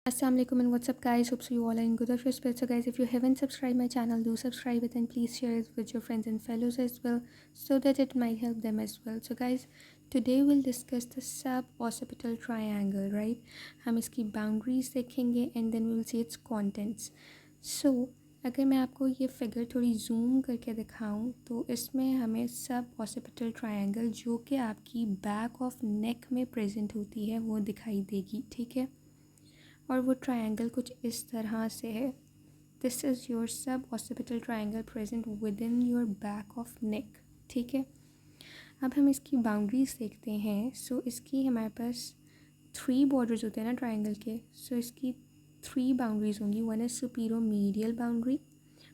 Assalamualaikum and what's up guys, hope so you all are in good of your spirits. So guys, if you haven't subscribed my channel, do subscribe it and please share it with your friends and fellows as well so that it might help them as well. So guys, today we'll discuss the sub-occipital triangle, right? हम इसकी boundaries देखेंगे and then we will see its contents. So अगर मैं आपको ये figure थोड़ी zoom करके दिखाऊं तो इसमें हमें सब ऑसिपिटल ट्रायंगल जो कि आपकी बैक ऑफ नेक में प्रेजेंट होती है वो दिखाई देगी, ठीक है। और वो ट्रायंगल कुछ इस तरह से है। दिस इज़ योर सब occipital triangle present with in your back of neck, ठीक है। अब हम इसकी बाउंड्रीज देखते हैं। सो इसकी हमारे पास 3 बॉर्डर्स होते हैं ना ट्रायंगल के। सो इसकी 3 बाउंड्रीज होंगी। One is superior boundary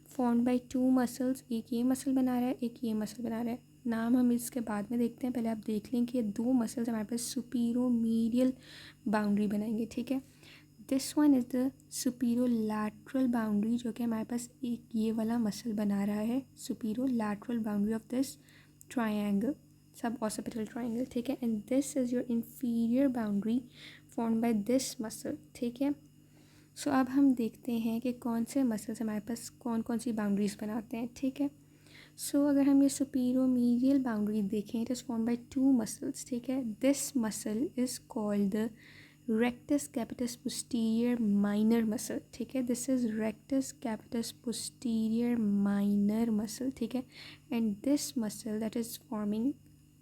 formed by 2 muscles. एक ये मसल बना रहा है, एक ये मसल बना रहा है। नाम हम इसके बाद में देखते हैं, पहले आप देख लें कि ये 2 मसल्स हमारे पास सुपीरियर बाउंड्री बनाएंगे, ठीक है। This one is the superior lateral boundary जो कि हमारे पास एक ये वाला मसल बना रहा है, superior lateral boundary of this triangle, सब ऑसिपिटल ट्रायंगल, ठीक है। And this is your inferior boundary form by this muscle, ठीक है। सो अब हम देखते हैं कि कौन से मसल्स हमारे पास कौन कौन सी बाउंड्रीज बनाते हैं, ठीक है। सो अगर हम ये सुपीरियर बाउंड्री देखें, it is form bye 2 muscles, ठीक है। This muscle is called the rectus capitis posterior minor muscle, ठीक है। This is rectus capitis posterior minor muscle, ठीक है। And this muscle that is forming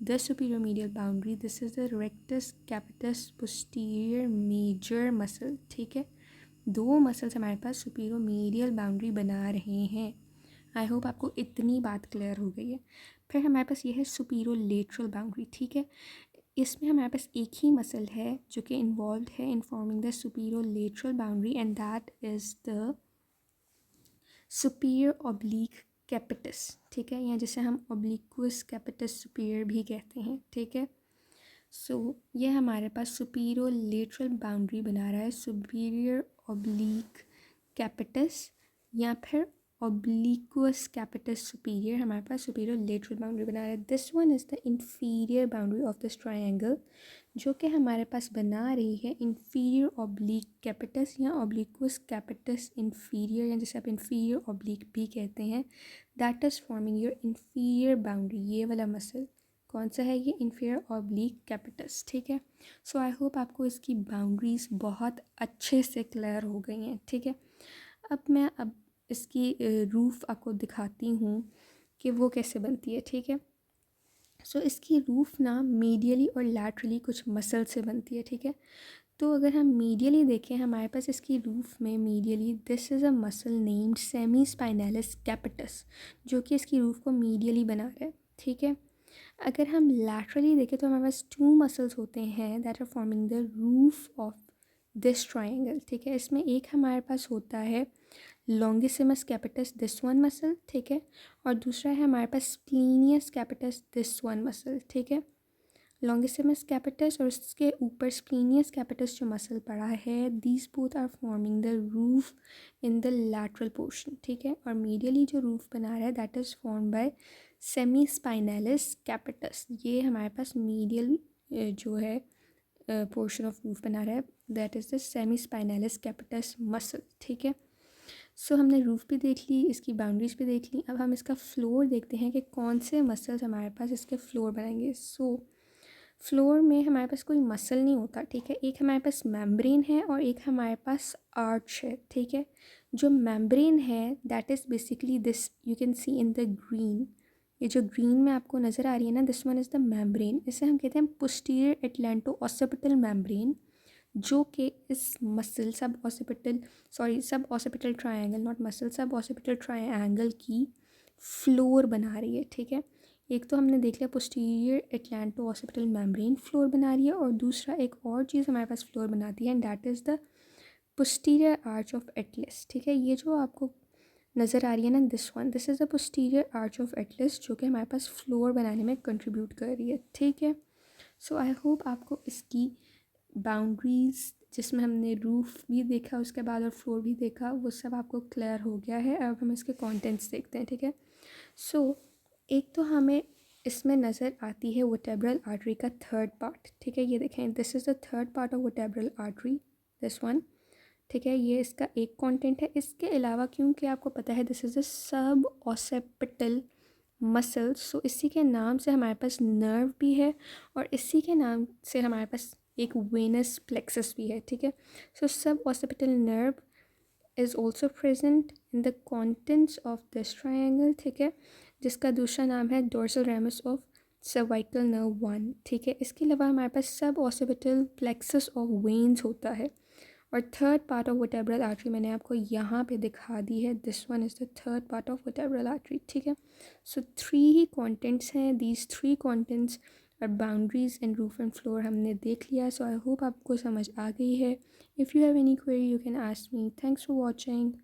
the superior medial boundary, this is the rectus capitis posterior major muscle, ठीक है। 2 muscles हमारे पास superior medial boundary बना रहे हैं। आई होप आपको इतनी बात क्लियर हो गई है। फिर हमारे पास ये है superior lateral boundary, ठीक है। इसमें हमारे पास एक ही मसल है जो कि इन्वॉल्व है in forming the superior lateral boundary and that is the superior oblique capitis, ठीक है। या जिसे हम ऑब्लिक्वस कैपिटस सुपीरियर भी कहते हैं, ठीक है। सो ये हमारे पास सुपीरियर लेटरल बाउंड्री बना रहा है, सुपीरियर ऑब्लिक कैपिटस या फिर obliquous capitis superior हमारे पास superior lateral boundary बना रहा है। This one is the inferior boundary of this triangle जो कि हमारे पास बना रही है inferior oblique capitis या obliquous capitis inferior या जिसे आप inferior oblique भी कहते हैं। that is forming your inferior boundary, ये वाला मसल कौन सा है, ये inferior oblique capitis, ठीक है। सो आई होप आपको इसकी बाउंड्रीज बहुत अच्छे से क्लियर हो गई हैं, ठीक है। अब इसकी रूफ़ आपको दिखाती हूँ कि वो कैसे बनती है, ठीक है। सो इसकी रूफ़ ना मीडियली और लैटरली कुछ मसल से बनती है, ठीक है। तो अगर हम मीडियली देखें, हमारे पास इसकी रूफ़ में medially this is a muscle named semi स्पाइनैलिस capitis जो कि इसकी रूफ़ को मीडियली बना रहा है, ठीक है। अगर हम लैटरली देखें तो हमारे पास 2 मसल्स होते हैं that are forming the roof of this triangle, ठीक है। इसमें एक हमारे पास होता है longissimus capitis, this one muscle, ठीक है। और दूसरा है हमारे पास splenius capitis, this one muscle, ठीक है। लॉन्गिसिमस कैपिटस और उसके ऊपर स्प्लीनियस कैपिटस जो मसल पड़ा है, these both are forming the roof in the lateral portion, ठीक है। और मीडियली जो रूफ बना रहा है that is form by semi स्पाइनैलिस capitis, ये हमारे पास मीडियल जो है पोर्शन ऑफ रूफ बना रहा है, that is the semi स्पाइनैलिस capitis muscle, ठीक है। सो हमने रूफ़ भी देख ली, इसकी बाउंड्रीज भी देख ली। अब हम इसका फ्लोर देखते हैं कि कौन से मसल्स हमारे पास इसके फ्लोर बनाएंगे। सो फ्लोर में हमारे पास कोई मसल नहीं होता, ठीक है। एक हमारे पास मेम्ब्रेन है और एक हमारे पास आर्च है, ठीक है। जो मेम्ब्रेन है that is basically this, you can see in the green, ये जो ग्रीन में आपको नज़र आ रही है ना, this one is the membrane. इसे हम कहते हैं पोस्टीरियर एटलांटो ऑसिपिटल मेम्ब्रेन जो कि इस मसल सब ऑसिपिटल ट्रायंगल, नॉट मसल, सब ऑसिपिटल ट्रायंगल की फ्लोर बना रही है, ठीक है। एक तो हमने देख लिया posterior atlanto occipital membrane floor बना रही है और दूसरा एक और चीज़ हमारे पास फ्लोर बनाती है and that is the posterior arch of Atlas, ठीक है। ये जो आपको नज़र आ रही है ना, this is the posterior arch of Atlas जो कि हमारे पास फ्लोर बनाने में कंट्रीब्यूट कर रही है, ठीक है। सो आई होप आपको इसकी बाउंड्रीज़ जिसमें हमने रूफ़ भी देखा उसके बाद और फ्लोर भी देखा वो सब आपको क्लियर हो गया है। अब हम इसके कंटेंट्स देखते हैं, ठीक है। सो एक तो हमें इसमें नज़र आती है वर्टेब्रल आर्टरी का 3rd पार्ट, ठीक है। ये देखें, this is the 3rd part of vertebral artery, this one. ठीक है, ये इसका एक कंटेंट है। इसके अलावा क्योंकि आपको पता है दिस इज़ अ सब ऑसिपिटल मसल, सो इसी के नाम से हमारे पास नर्व भी है और इसी के नाम से हमारे पास एक वेनस प्लेक्सस भी है। ठीक है, सो सब occipital nerve is also present in the contents of this triangle. ठीक है, जिसका दूसरा नाम है dorsal ramus of cervical nerve 1। ठीक है, इसके अलावा हमारे पास सब ऑसिपिटल प्लेक्सस ऑफ वेन्स होता है और third part of vertebral artery मैंने आपको यहाँ पे दिखा दी है। This one is the third part of vertebral artery. ठीक है, सो 3 ही कंटेंट्स हैं। दीज 3 कंटेंट्स और boundaries in roof and floor हमने देख लिया। सो आई होप आपको समझ आ गई है। If you have any query you can ask me. Thanks for watching.